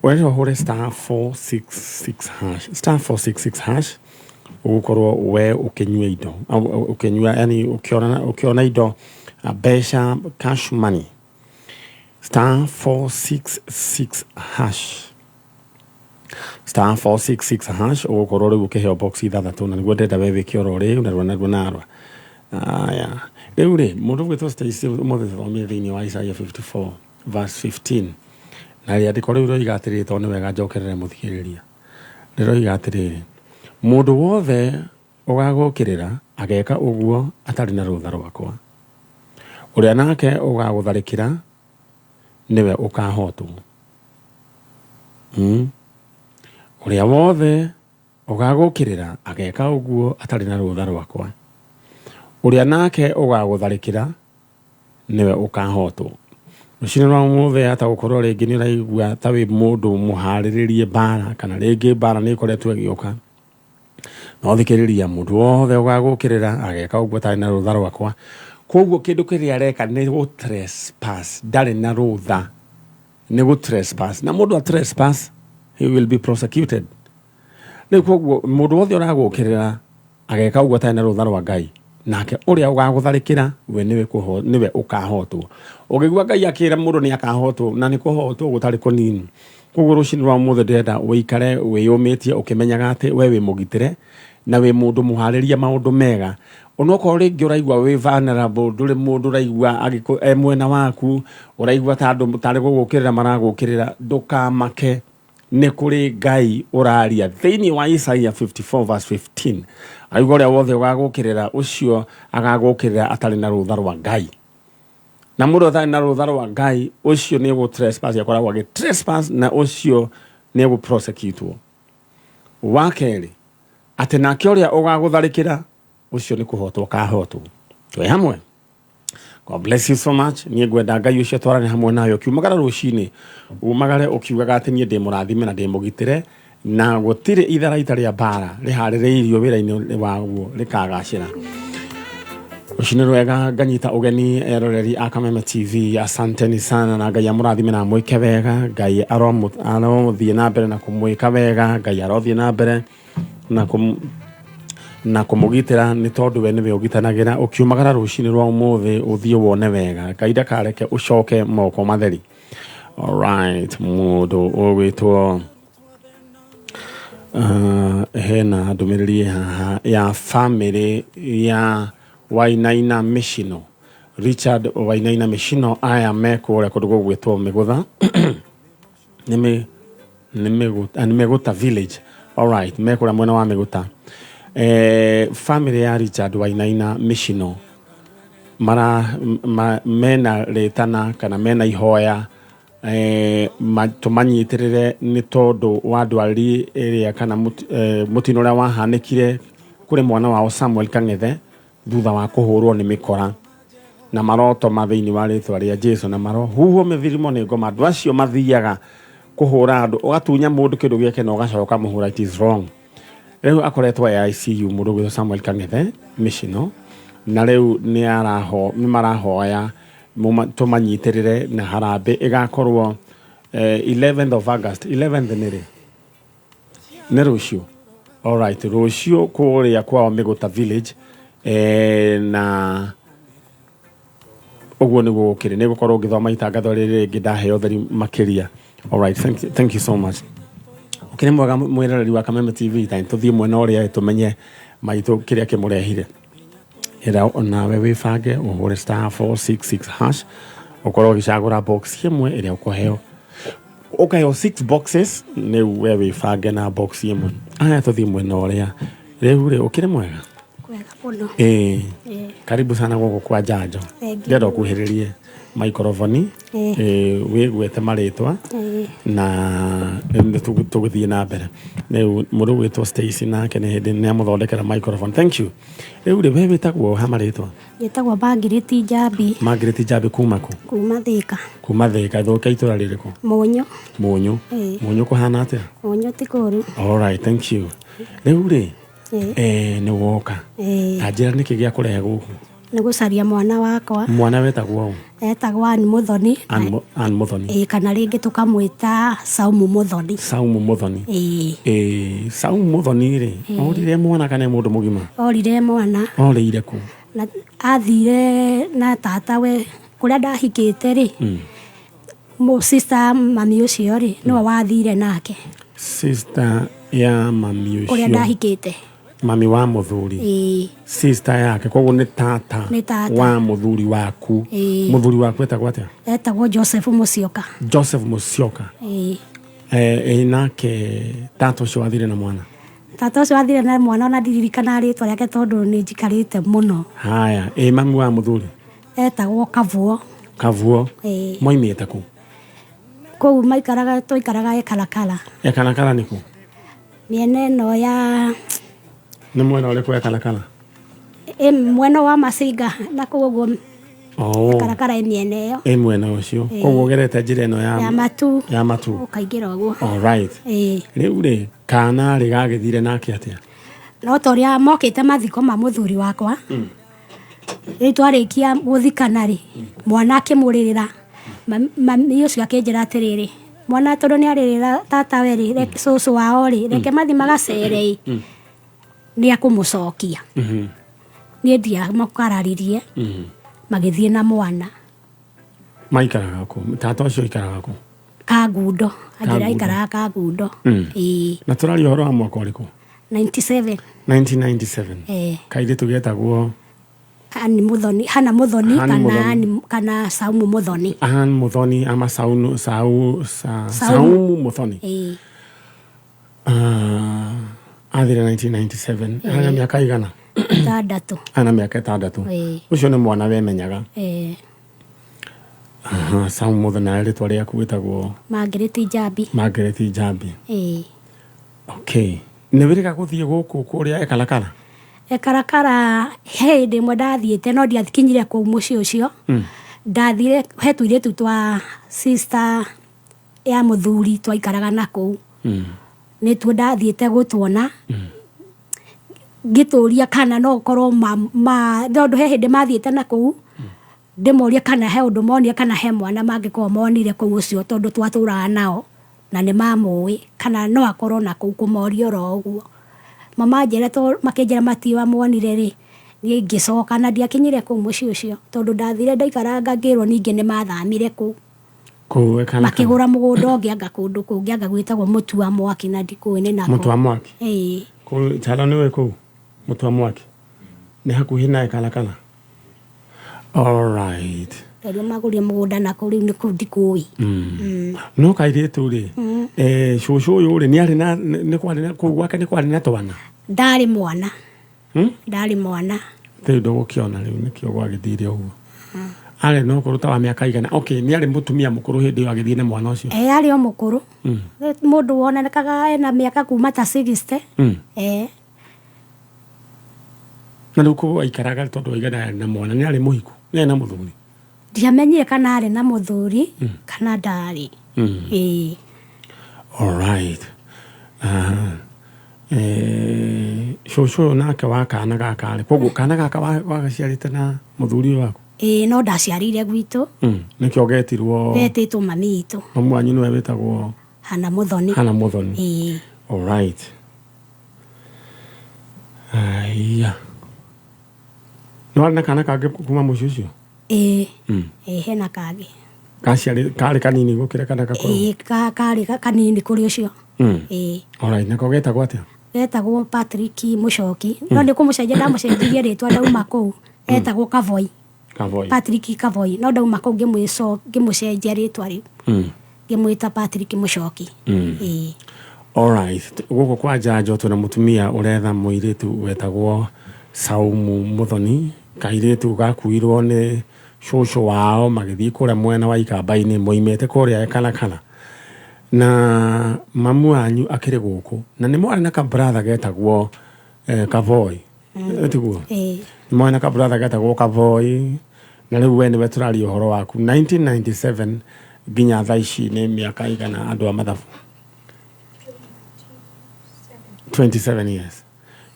Wewe hore *466#. Ugukorwo we ukinyua indo ukinyua yani ukiona indo besha cash money *466#. *466# ugukorwo riu ukiheo box ithathatu na niguo ndenda wewe kioro riu na narwa aya riu ri mundu gwitwo Stacy umothe thomire thiini wa Isaiah 54 verse 15 na ria ndiko riu roiga atiriri to ni wega njokerere muthikiriria riroiga atiriri mundu wothe ugagukirira ageka uguo atari na rutha rwakwa uria nake ugagutharikira niwe ukahotwo uria wothe ugagukirira ageka uguo atari na rutha rwakwa uria nake ugagutharikira niwe ukahotwo Rucini rwa muthe hata gukorwo ringi ni uraigua ta wi mundu muhariririe bara kana ringi bara ni ikoretwo igioka no thikiriria mundu wothe ugagukirira ageka uguo atari na rutha rwakwa koguo kindu kiria areka ni gu trespass ndari na rutha ni gu trespass na mundu a trespass he will be prosecuted ni koguo mundu wothe uragukirira ageka uguo atari na rutha rwa Ngai nake uria ugagutharikira we niwe ukahotwo ugigwa Ngai akira mundu ni akahotwo na ni kuhotwo gutari kunini koguo rucini rwa muthe ndenda wikare wiyumitie ukimenyaga ati we wi mugitire na we mundu muhariria maundu mega onoko ringi uraigwa we vulnerable nduri mundu uraigwa mwena waku uraigwa tandu tari gugukirira maragukirira ndukamake ni kuri Ngai uraria thiini wa Isaiah 54 verse 15 aigwa uria wothe ugagukirira ucio agagukirira atari na rutha rwa Ngai na mundu atari na rutha rwa Ngai ucio ni gu trespass yakoragwo agi trespass na ucio ni gu prosecute wakeri ati nake uria ugagutharikira ucio ni kuhotwo kahotwo twe hamwe. God bless you so much. Ni gwenda Ngai ucio twarane hamwe nayo kiumagara rucini umagare ukiugaga ati ni ndi murathime na ndi mugitire na gutire itharaita ria bara rihaririirio wira-ini waguo rikagacira ucini rwega nganyita ugeni eroreri a Kameme TV asanteni sana na Ngai amurathime na mwike wega Ngai aromuthie na mbere na kumwika wega Ngai arothie na mbere na kumugitira ni tondu we niwe ugitanagira ukiumagara rucini rwa umuthe uthie wone wega Ngai ndakareke ucoke moko matheri. Alright mundu ugwitwo hena ndumiriri haha ya family ya Wainaina Mishino Richard Wainaina Mishino aya meko ura kundu gugwitwo Migutha Miguta village. Alright meko ura mwena wa Miguta family ya Richard Wainaina Mishino mena retana kana mena ihoya tumanyitirire ni tondu wa ndwari iria kana mutino uria wahanikire kuri mwana wao Samuel Kang'ethe thutha wa kuhurwo ni mikora na maroto mathiini wa ritwa ria Jesu na maro huho mithirimo ni ngoma andu acio mathiaga kuhura andu ugatunya mundu kindu giake na ugacoka muhura. It is wrong. Riu akoretwo ICU mundu gwitwo Samuel Kang'ethe Mishino na riu ni marahoya tumanyitirire na harambe igakorwo 11th of August 11th ni rucio. Alright rucio kuria kwa Miguta village na uguo niguo gukiri ni gukorwo ngithoma itangatho riri ngidaheo theri makiria. Alright thank you so much. Ukiri mwega mwiroreri wa Kameme TV time tuthie mwena uria tumenye maitu kiria kimurehire ira ona we wifange uhure *466# ukorwo gicagura box imwe iria ukuheo ukaheo 6 boxes ni we wifange na box imwe aya tuthie mwena uria riu ukiri mwega muno karibu sana guku kwa Njanjo ndero kuhiririe microphone wigwete maritwa na tugithie na mbere ne mundu gwitwo Stacy nake ne hindi ne amuthondekera microphone. Thank you. Riu ri we witagwo ha maritwa yetagwo Margaret Njambi. Margaret Njambi kuma Thika thoka itura ririko Munyu kuhana atia Munyu tikuru. All right thank you. Riu ri ni woka ajira niki gia kurehe guku ni gucaria mwana wakwa mwana wetagwo etagwo Ann Muthoni Ann Muthoni kana rĩngĩ tũkamwĩta Saumu Muthoni. Saumu Muthoni Saumu Muthoni rĩ orire mwana kana mũndũ mũgima? Orire mwana. Orĩire kũ? Na athire na tatawe kũrĩa ndahikĩte rĩ sister mami ũcio rĩ no wathire nake. Sister ya mami ũcio kũrĩa ndahikĩte, mami wa mũthuri sister yake, koguo nĩ tata wa mũthuri waku. Mũthuri waku etagwo atĩa? Etagwo Joseph Musyoka. Joseph Musyoka. Nake tata ũcio wathire na mwana? Tata ũcio wathire na mwana ona ndiririkana rĩtwa rĩake tondũ nĩ njikarĩte mũno. Haya, mami wa mũthuri etagwo Kavuo. Kavuo. Moimĩte kũ? Kũu twaikaraga Ekarakara. Ekarakara nĩ kũ? Mĩena ĩno ya nĩ mwena ũrĩkũ Ekarakara? Mwena wa Masinga na kũu ũguo. Ekarakara mĩena ĩyo. Mwena ũcio. Kũu ũgerete njĩra ĩno ya Matu. Ũkaingĩra ũguo. All right. Rĩu rĩ kana rĩ gagĩthire nake atĩa? No torĩa mokĩte mathiko ma mũthuri wakwa. Rĩu twarĩkia gũthikana rĩ mwana akĩmũrĩrĩra. Mami ũcio akĩnjĩra atĩrĩrĩ, mwana tondũ nĩ arĩrĩra tatawe rĩ reke cũcũ wao rĩ reke mathi magacere nĩ akũmũcokia. Niĩ ndiamakararirie magĩthiĩ na mwana. Maikaraga kũ? Tata ũcio aikaraga kũ? Kangundo. Anjĩra aikaraga Kangundo. Na tũraria ũhoro wa mwaka ũrĩkũ? 1997. Kairĩtu getagwo Ann Muthoni, Hannah Muthoni kana Saumu Muthoni. Ann Muthoni ama Saumu Muthoni. Athire 1997. Ana miaka igana? 6. Ana miaka 6. Ucio nĩ mwana wemenyaga? Saumu Muthoni rĩtwa rĩaku wĩtagwo? Margaret Njambi. Margaret Njambi. Okay. Nĩ wĩrĩga gũthiĩ gũkũ kũrĩa Ekarakara? Ekarakara hĩndĩ ĩmwe ndathiĩte no ndiakinyire kũu mũciĩ ũcio. Ndathire he tũirĩtu twa sister ya mũthuri twaikaraga na kũu. Nĩtuo ndathiĩte gũtuona. Ngĩtũria kana no ũkorwo tondũ he hĩndĩ mathiĩte na kũu ndĩmoria kana he ũndũ monire kana he mwana mangĩkorwo monire kũu ũcio tondũ twatũraga nao na nĩ mamũĩ kana no akorwo na kũu kũmoria oro ũguo. Mama makĩnjĩra matiwa monire rĩ niĩ ngĩcoka na ndiakinyire kũu mũciĩ ũcio tondũ ndathire ndaikaranga ngĩrwo ningĩ nĩ mathamire kũu. Makĩgũra mũgũnda ũngĩ anga kũndũ kũngĩ anga gwĩtagwo Mũtu wa Mwaki na ndikũĩ nĩ nako. Mũtu wa Mwaki? Kũu Chala nĩwe kũu Mũtu wa Mwaki nĩ hakuhĩ na Ekarakara? All right. Rĩu magũrire mũgũnda na kũu rĩu nĩ kũu ndikũĩ. No kairĩtu rĩ cũcũ ũyũ rĩ nĩ arĩ na kũu gwake nĩ kwarĩ na twana? Ndarĩ mwana. Ndarĩ mwana. Rĩu ndũgũkĩona rĩu nĩkĩo gwagĩthire ũguo. Arĩ no kũruta wa mĩaka igana? Okay, nĩ arĩ mũtumia mũkũrũ hĩndĩ ĩyo agĩthiĩ na mwana ũcio? Arĩ o mũkũrũ. Mũndũ wonekaga ena mĩaka kuma ta 60. Na rĩu kũu aikaraga tondũ aigana na mwana nĩ arĩ mũhiku? Nĩ arĩ na mũthuri? Ndiamenyire kana arĩ na mũthuri kana ndarĩ. All right. Cũcũ nake wa kana gaka rĩ koguo kana gaka wagaciarĩte na mũthuri waku? No ndaciarĩire gwitũ. Nĩkĩo getirwo? Getĩtwo mami itũ. Mamu wanyu nĩwe wĩtagwo? Hannah Muthoni. Hannah Muthoni. All right. Aya. No arĩ na kana kangĩ kuma mũciĩ ũcio? Hena kangĩ. Karĩ kanini gũkĩra kana gakũrũ? Karĩ kanini kũrĩ ũcio. All right. Nako getagwo atĩa? Getagwo Patrick Mũcoki. No nĩ kũmũcenjia ndamũcenjirie rĩtwa ndauma kũu. Etagwo Kavoi. Patrick Kavoi. No ndauma kũu ngĩmũcenjia rĩtwa rĩu. Ngĩmwĩta Patrick Mũcoki. All right. Gũkũ kwa Njanjo twĩna mũtumia ũretha mũirĩtu wetagwo Saumu Muthoni. Kairĩtu gakuirwo nĩ cũcũ wao magĩthiĩ kũrĩa mwena wa Ikamba-inĩ moimĩte kũrĩa Ekarakara. Na mamu wanyu akĩrĩ gũkũ na nĩ mwarĩ na kabratha getagwo Kavoi. Tiguo? Nĩ mwarĩ na kabratha getagwo Kavoi na rĩu we nĩwe tũraria ũhoro waku. 1997 nginya thaa ici nĩ mĩaka igana andũ a mathabu? 27 years.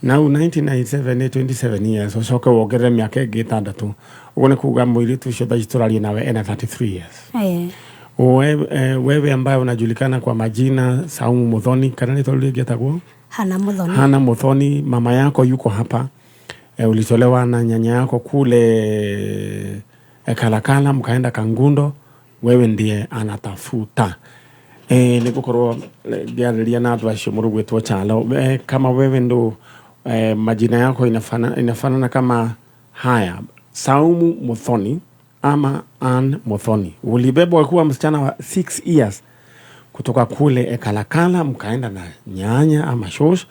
Now 1997 ni 27 years ucoke wongerere miaka ingi 6 uguo ni kuga muiritu ucio thaa turarie nawe ena 33 years. Wewe ambaye unajulikana kwa majina Saumu Muthoni, kana ni tolile getagwo Hana Muthoni, mama yako yuko hapa. Ulitolewa na nyanya yako kule Kalakala mkaenda Kangundo, wewe ndiye anatafuta. Nigukorwo ndiariria na andu acio murugwitwo chalo. Kama wewe ndo majina yako inafanana kama haya, Saumu Muthoni ama Ann Muthoni. Ulibebwa kuwa msichana wa 6 years kutoka kule Kalakala mkaenda na nyanya ama shosh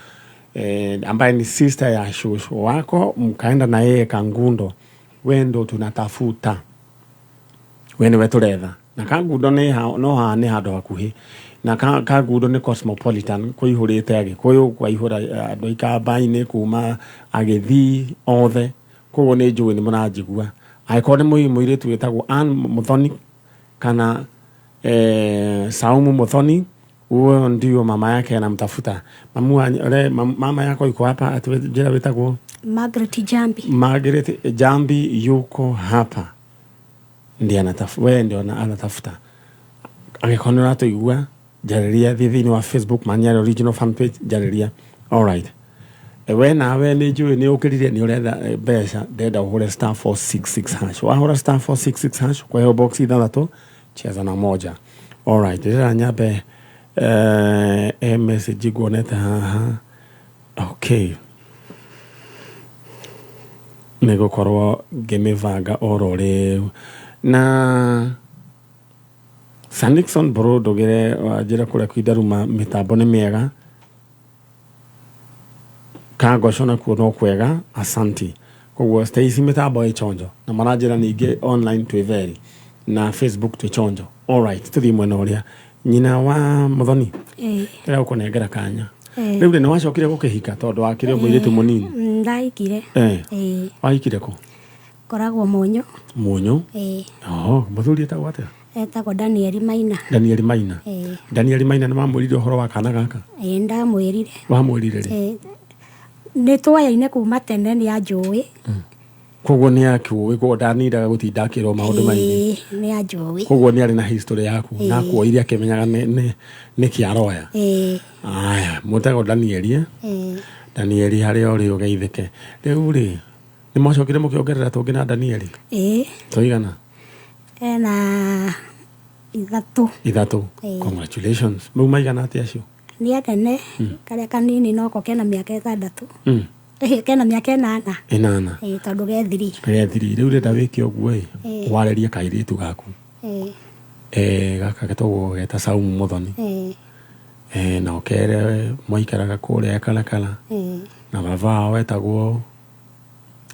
ambaye ni sister ya shosh wako, mkaenda na yeye Kangundo. We ndo tunatafuta, we niwe turetha. Na Kangundo ni hado hakuhi, na Kangundo ni cosmopolitan, kuihurite Agikuyu, kwaihura andu Ikamba-ini kuma Agithi othe, koguo ni njui ni munajigua. Aikore muiritu wetagwo Ann Muthoni kana Saumu Muthoni, uo ndio mama yake anamtafuta. Mama yako yuko hapa, atujira wetagwo Margaret Jambi yuko hapa. Ndiye anatafuta, wewe ndio anatafuta. Agikona nato igua jariria thithini wa Facebook Manyara Original Fan Page jariria. All right. We nawe ni njui ni ukirire ni uretha mbeca, ndenda uhure *466#. Wahura *466# kwa hiyo box ithathatũ cheza na moja. All right. Ndira nyabe message guonete haha. Okay. Nigukorwo ngimivanga oro riu na Sanixon bro dogere wajira kule kuidaruma mitambo ni miega kagocona kuno kwega asanti koguo Stacy mitambo ichonjo na marajira ninge online twiveri na Facebook twechonjo. All right, tuthi mwena uria nyina wa Muthoni era ukonengera kanya riu ni wacokire gukihika tondu wakire muiritu munini ndaikire waikire ko koragwo Munyu muthuri etagwo atia? Etagwo Daniel Maina. Daniel Maina ni mamwirire uhoro wa kana gaka? Ndamwirire. Wamwirire ri? Ni twayaine kuma tene ni anjui. Koguo ni akiuwi ko ndaniraga gutinda akirwo maundu maingi. Ni anjui. Koguo ni ari na history yaku na kuoiria akimenyaga ni kiaroya. Aya, mutagwo Daniel Daniel hari ori ugeithike. Riu ri ni mwacokire mukiongerera tungi na Daniel? Toigana? Na ithatũ. Congratulations. Mau maigana atia acio? Ni anene karia kanini noko kena miaka 6. Kena miaka 8. Tondu gethiri. Riu renda wiki oguo wareria kairitu gaku. Gaka getagwo geta Saumu Muthoni. Na okere mwaikaraga kuria Kalakala. Na baba wetagwo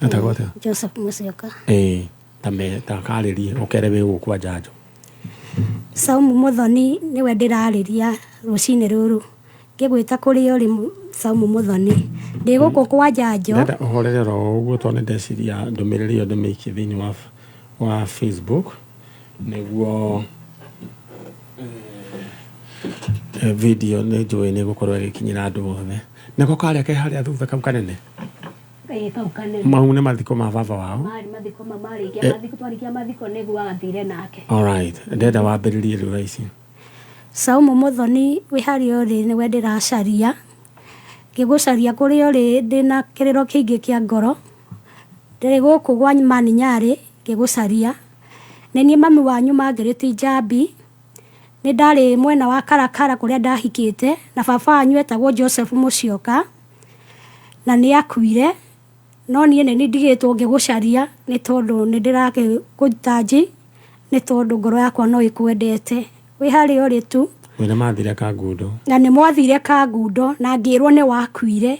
atia? Joseph Musyoka. Takaririe okere we gukwa njanjo. Saumu Muthoni niwe ndirariria rucini ruru ngigwita kuri uri Saumu Muthoni ndiguku kwa njanjo. Ndenda uhorerero uguo tondu ndeciria ndumiriri yo ndimiki thini wa Facebook niguo video ni njui ni gukorwo igikinyira andu othe. Niko karia ke haria thutha kau kanene? Mau ni mathiko ma baba wao? Mathiko twarikia mathiko niguo agathire nake. All right. Ndenda wambiririe riu raici. Saumu Muthoni wi hari uri niwe ndiracaria. Ngigucaria kuri uri ndina kiriro kiingi kia ngoro. Ndiri guku gwa Mani Nyari ngigucaria. Nini mami wanyu Margaret Jambi. Ni ndari mwena wa Kalakala kuria ndahikite na baba wanyu etagwo Joseph Musyoka. Na ni akuire. No nie ni ndigitwo ngigucaria ni tondu ni ndirake kutanji ni tondu ngoro yakwa no ikwendete. Wi hari uri tu. Wena mathire Kangundo. Na ni mwathire Kangundo na ngirwo ni wakuire.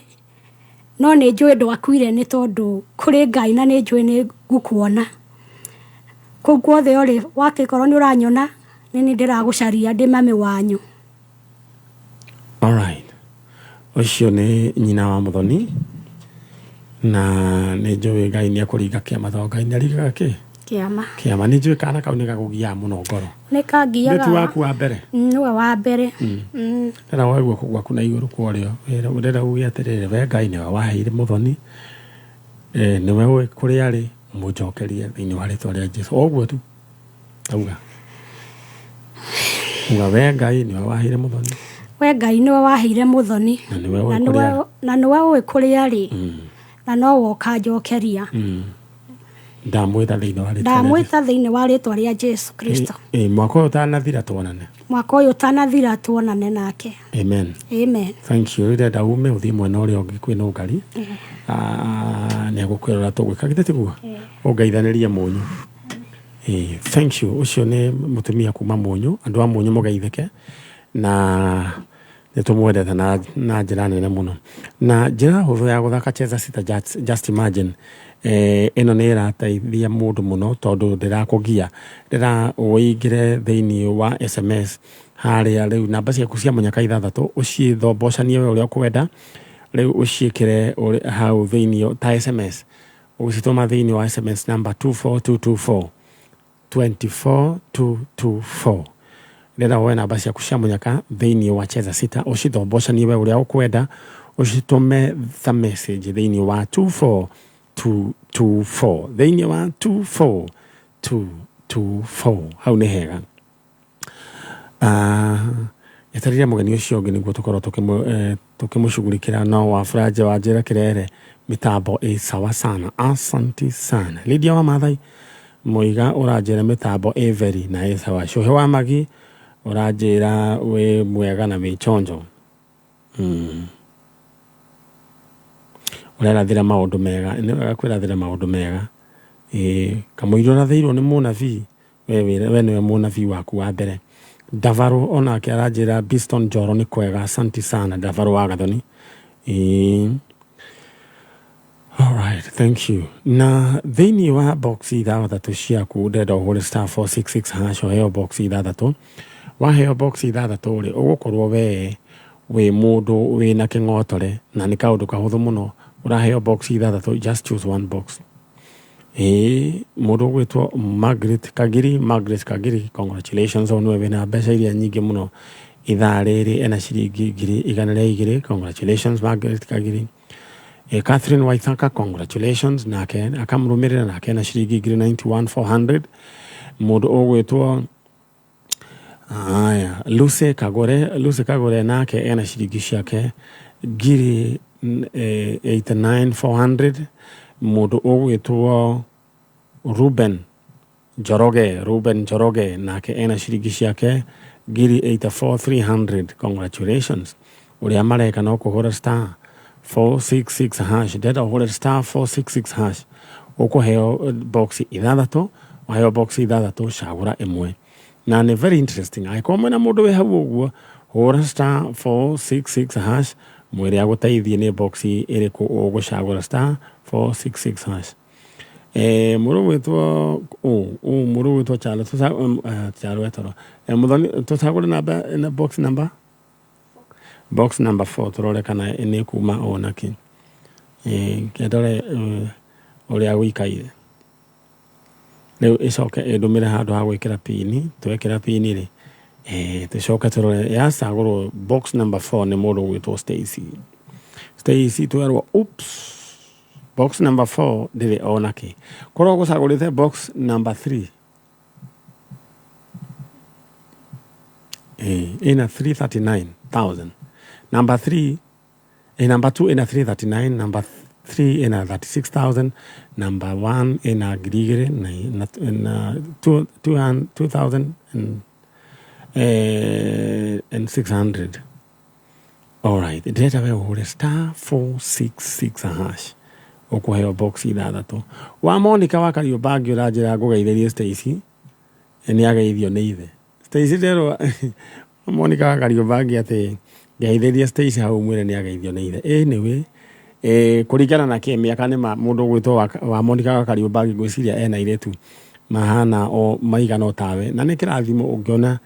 No ni njui ndwakuire ni tondu kuri Ngai na ni njui ni ngukuona. Koguo othe uri wakikorwo ni uranyona ni ndiragucaria ndi mami wanyu. All right. Ucio ni nyina wa Muthoni. Na ni njui Ngai ni akuringa kiama tho Ngai ni arigaga ki Kiama ni njui kana kau ni gagugia muno ngoro. Ni kangiaga. Ndetu waku wa mbere. Niwe wa mbere. Tena waigua gwaku na iguru kwario. Urenda ugia atiriri we Ngai niwe waheire muthoni. Niwe we kuria ari mujokerie thiini wa ritwa ria Jesu. Oguo tu. Auga. We Ngai niwe waheire muthoni. We Ngai niwe waheire muthoni. Na niwe we kuria ari. Na no woka njokeria. Ndamwita thiini wa ritwa ria Jesu Kristo. Mwaka utanathira tuonane. Mwaka uyu utanathira tuonane nake. Amen. Thank you. Rida ume uthi mwena uria ungi kwina ugari. Ni agukwirora tugwika gite tiguo. Ungeithaniria munyu. Thank you. Ucio ni mutumia kuma munyu, andu a munyu mugeithike na nitumwendete na njira nene muno. Na njira huthu ya guthaka cheza sita just imagine. Ino ni irateithia mundu muno tondu ndirakugia ndira uingire thiini wa SMS haria riu namba ciaku cia munyaka 6 ucithobocanie we uria ukwenda riu uciikire hau thiini ta SMS ucituma thiini wa SMS number 24224 24224 ndira we namba ciaku cia munyaka thiini wa cheza sita ucithobocanie we uria ukwenda ucitume the message thiini wa 24224 thiini wa 24224 hau ni hega. Yetarire mugeni ucio ungi niguo tukorwo tukimushughulikira no wa Franja wa Njira Kirere mitambo sawa sana. Asante sana. Lydia wa Mathai muiga uranjira mitambo very na sawa. Shohe wa Magi uranjira we mwega na michonjo. Urerathira maundu mega kwirathira maundu mega kamuiro rathirwo ni munabii we niwe munabii waku wa mbere. Davaro ona kiaranjira Biston Njoro ni kwega. Asante sana Davaro wa Gathoni. All right, thank you. Na thiini wa box ithathatu ciaku ndenda uhure star 466 hash heo box ithathatu wa heo box ithathatu ri ugukorwo we mundu we na kingotore na ni kaundu kahuthu muno uraheo box ithathatu just choose one box. Mundu gwitwo Margaret Kagiri congratulations on we na mbeca iria nyingi muno ithaa riri ena ciringi 102 congratulations Margaret Kagiri. Catherine Waithaka congratulations nake akamrumirira nake na ciringi 91,400. Mundu ogwitwo Lucy Kagore nake ena ciringi ciake 89,400. Mundu ogwitwo Ruben Joroge nake ena ciringi ciake 84,300 congratulations. Uria mareka no kuhura star 466 hash deta uhure star 466 hash ukuheo box ithathatu waheo box ithathatu cagura imwe na ni very interesting aikoma na mundu we hau uguo hura star 466 hash mwiri aguteithie ni box iriku ugucagura star 466 hash. Muru witwo chalo etoro muthoni tutagura namba in box number 4 turore kana ni kuma onaki kedore uria wikaire leo icoke ndumire handu ha gwikira pini twekira pini ri tucoke turore yacagurwo box number 4 ni mundu gwitwo Stacy twerwo oops box number 4 ndiri onaki korwo gucagurite box number 3 ina 339,000. Number 3 number 2 ina 339, number 3 ina 36,000, number 1 ina grigere na 2,600. All right, data we hure star 466 hash ukuheo box ithathatu wa Monica wa Kariobangi uranjira ngugeithirie Stacy ni ageithio ni ithe Stacy dero Monica wa Kariobangi ati geithirie Stacy hau mwire ni ageithio ni ithe anyway kurigana na miaka ni mundu gwitwo wa Monica wa Kariobangi gwiciria ena iretu mahana o maigana o tawe na ni kirathimo ungiona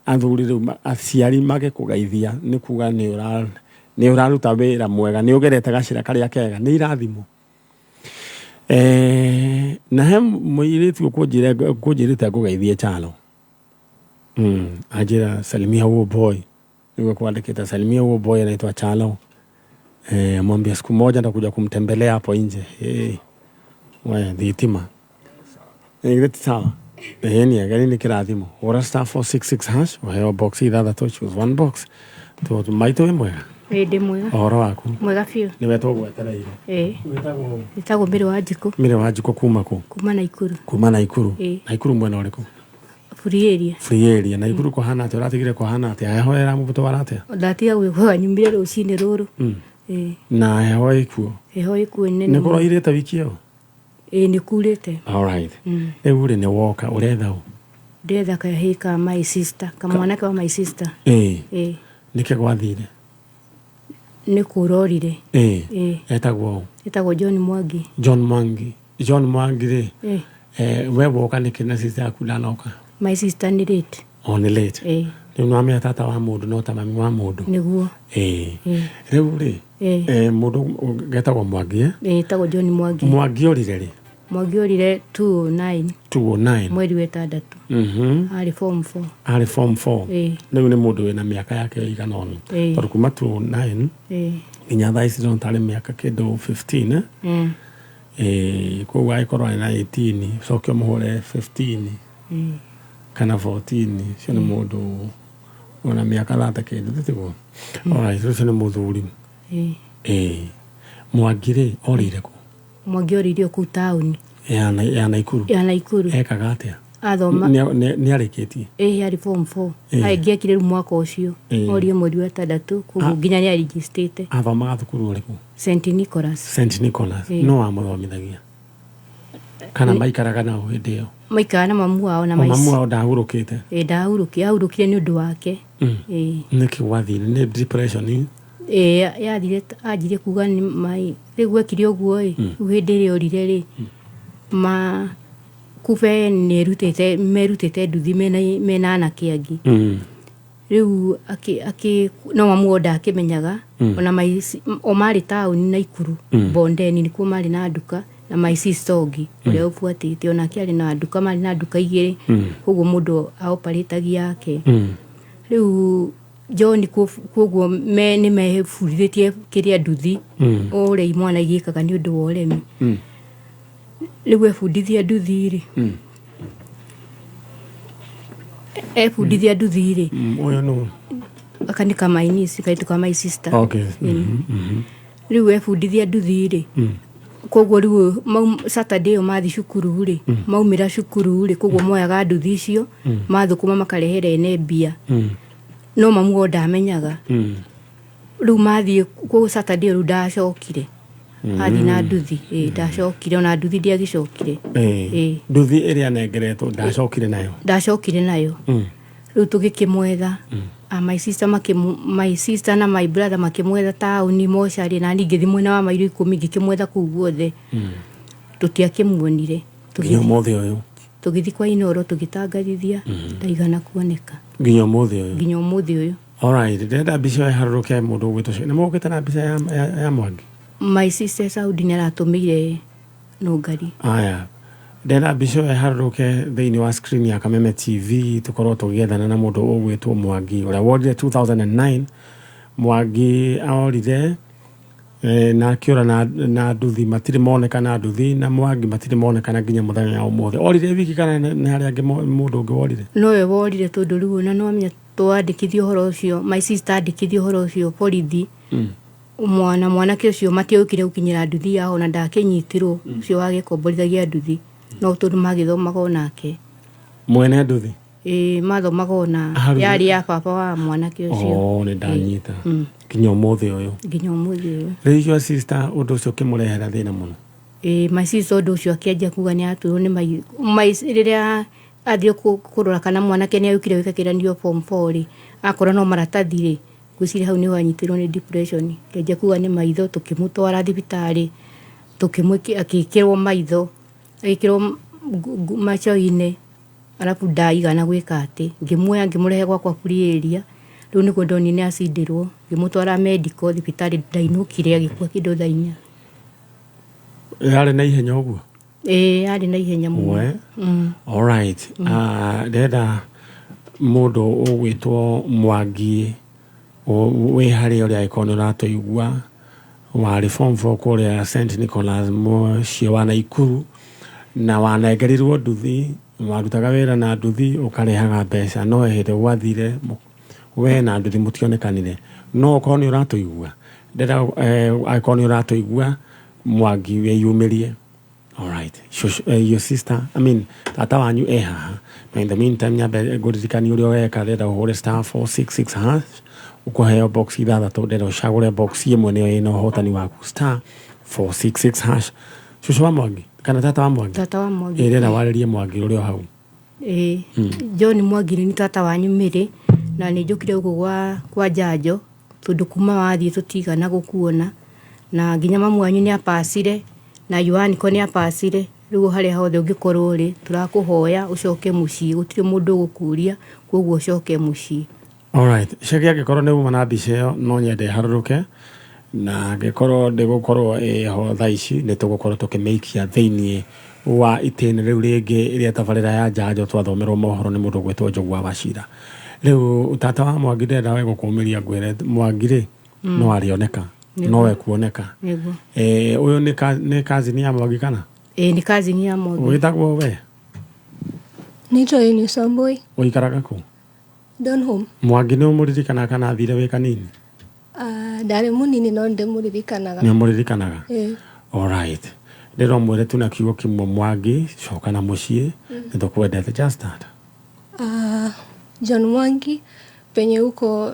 athuri riu aciari mage kugeithia ni kuga ni uraruta wira mwega ni ugerete gacira karia kega ni irathimo Na he muiritu kunjirite ngugeithie chalo. Ajira salimia huo boy. Niko kuandikita salimia huo boy anaitwa Chalo. Mwambia siku moja nitakuja kumtembelea hapo nje. Wewe dhitima. Ngeti sawa. Ni agani ni kirathimo. Ora star 466 hash. Wewe box either to choose one box. To maito mwega. Ndi mwega. Oro waku. Mwega fiu. Niwe togwetereire. Witagwo Mbere wa Njiko. Mbere wa Njiko kuma ku? Kuma Naikuru. Kuma Naikuru. Naikuru mwena uriku? Free area. Free area. Naikuru kwa hana ati uratigire kwa hana ati heho era mubuto warate? Ndatiga gwikwa nyumbire rucini ruru. Na heho ikuo? Heho ikuo nene. Nikoro irete wiki iyo? Ni kurite. All right. Uri ni woka uretha u? Ndetha kahika my sister. Kamwanake wa my sister. Nike gwathire? Ni kurorire. Etagwo? Etagwo John Mwangi. John Mwangi ri? We woka niki na sister yaku ndanoka? My sister ni late. Ni late? Ni mwamia tata wa mundu no ta mami wa mundu? Niguo. Riu ri? Mundu getagwo Mwangi etagwo John Mwangi. Mwangi orire ri? Mwangi orire 209. Mweri wa 6. Ari form 4. Ari form 4. Riu ni mundu wina miaka yake igana onu. Tondu kuma 209 nginya thaa ici ntari miaka kindu 15. Koguo aikorwo na 18 cokio muhure 15 kana 14 cio ni mundu ona miaka 30 kindu tiguo. Alright, cio ni muthuri. Mwangi ri orire ku? Mwangi orire ku town ya Naikuru. Ekaga atia? Athoma. Ni arikitie? Ari form 4. Aingiakire mwaka ucio. Orie mweri wa 6 koguo nginya ni registrate. Athomaga thukuru uriku? St Nicholas. No amuthomithagia? Kana maikaraga nao hindi iyo? Maikara na mamu wao na mamu wao ndahurukite? Ahurukire ni undu wake. Niki wathire ni depression? Ajire kuga ni mai rigu ekire uguo hindi ri orire ri kuve merutete nduthi mena anake angi. Riu no mamuoda akimenyaga ona o mari town Naikuru Bondeni nikuo mari na nduka na my sister ongi uria ufuatite ona kiari na nduka mari na nduka igiri koguo mundu aoparetagia yake. Riu John koguo ni mehefuritie kiria nduthi ore mwana igikaga ni undu wa uremi. Riu efundithia nduthi ri efundithia nduthi ri uyo no akanika mainisi kaituka my sister. Okay. Riu efundithia nduthi ri koguo riu Saturday mathi cukuru ri maumira cukuru ri koguo moyaga nduthi icio mathukuma makarehere ne bia no mamu ndamenyaga. Riu mathi koguo Saturday ru ndacokire athi na nduthi ndacokire ona nduthi ndiagicokire. Nduthi iria nengeretwo ndacokire nayo. Riu tugikimwetha my sister na my brother makimwetha town mochari na ningithi mwena wa mairo 10 ngikimwetha kuu guothe tutiakimuonire. Nginya mothe uyu tugithi kwa Inoro tugitangarithia ndaigana kuoneka nginya mothe uyu. Alright, ndenda mbica ya haruruke mundu gwitwo ni mugite na mbica ya Mwangi? My sister Saudi ni aratumire nungari. Aya, ndenda mbica ya haruruke thiini wa screen ya Kameme TV tukorwo tugiethana na mundu ugwitwo Mwangi uria wordire 2009. Mwangi aorire na akiura na nduthi matire monekana nduthi na Mwangi matire monekana nginya muthenya wa umuthi. Orire wiki kana ni hari angi mundu ungi worire? No we worire tondu riu na no amenya twandikithio horo ucio my sister andikithio horo ucio borithi. Mwanake ucio matiaukire gukinyira nduthi yao na ndakinyitirwo ucio wage komborithagia nduthi no tondu magithomaga onake mwene nduthi. Mathomaga ona yari ya papa wa mwanake ucio. Ni ndanyita nginya umuthi uyu. Riu sister undu ucio kimurehera thina muno? My sister undu ucio akianjia kuga ni aturwo ni mai riria athio kurora kana mwanake ni aukire wikakiranio form 4 ri akora no maratathi ri gwicire hau ni wanyitirwo ni depression. Kianjia kuga ni maitho tukimutwara thibitari tukimwiki akikirwo maitho agikirwo macho-ini arabu ndaigana gwika ati ngimwoya ngimurehe gwakwa free area. Riu niguo ndoni ni acindirwo ngimutwara medical thibitari ndainukire agikua kindu thaina Yale na ihenya uguo. Yale na ihenya muno. All right. Ndenda mundu ugwitwo Mwangi we hari uri ikono rato igua wari form 4 kuria St Nicholas mucio wa Naikuru na wanengerirwo nduthi warutaga wira na nduthi ukarehaga mbeca no ehete wathire we na nduthi mutionekanire no ukoni urato igua ndenda ikono urato igua Mwangi we yumirie. All right. Your sister, I mean, tata wanyu haha. In the meantime, nyabe guririkani uri weka reda uhore *466# ukuheo box ithathatu reda ucagure box imwe niyo ina uhotani waku *466#. Shushu wa Mwangi kana tata wa Mwangi? Tata wa Mwangi. Reda waririe Mwangi uri hau. John Mwangi ni tata wanyu mire na ni njukire ugu kwa Njanjo tondu kuma wathie tutigana gukuona na nginya mamu wanyu ni apacire na Yohani ko ni apacire riu hari hothe ungikorwo ri turakuhoya ucoke mucii gutire mundu gukuria koguo ucoke mucii. All right. Sheki agikorwo ni uma na mbica iyo no nyende haruruke na agikorwo ndigukorwo ho thaici ni tugukorwo tukimeikia thiini wa itini riu ringi iria tabarira ya Njanjo twathomerwo mohoro ni mundu gwetwo Njogua wa Cira. Riu tata wa Mwangi ndenda we gukumiria ngwire Mwangi ri no arioneka no we kuoneka. Uyu ni cousin ya Mwangi kana? Ni cousin ya Mwangi. Witagwo we? Nito ni Samboi. Uikaraga ku? Donholm. Mwangi ni umuririkana kana athire we kanini? Ndari munini no ndimuririkanaga. Ni umuririkanaga? All right. Ndero mwere tuna kiugo kimwe Mwangi coka na mucii ni tukwendete just that. John Mwangi penye uko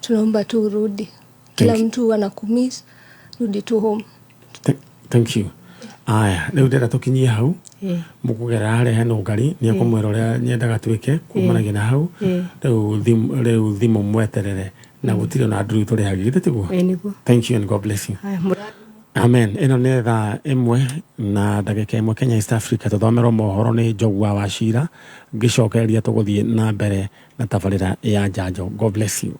tunaomba tu urudi. Kila mtu anakumiss, rudi tu home. Thank you. Aya, leo ndera tukinyia hau. Mukugera hare hano ngari ni akumwera uria nyendaga twike kumanagia na hau. Leo thimo mweterere na gutire na nduru turi hagite tiguo. Thank you and God bless you. Amen. Eno nĩ thaa ĩmwe na ndagĩka ĩmwe Kenya East Africa tuthomerwo mohoro nĩ Njogua wa Cira ngicokereria tũgũthiĩ na mbere na tabarĩra ya Njanjo. God bless you.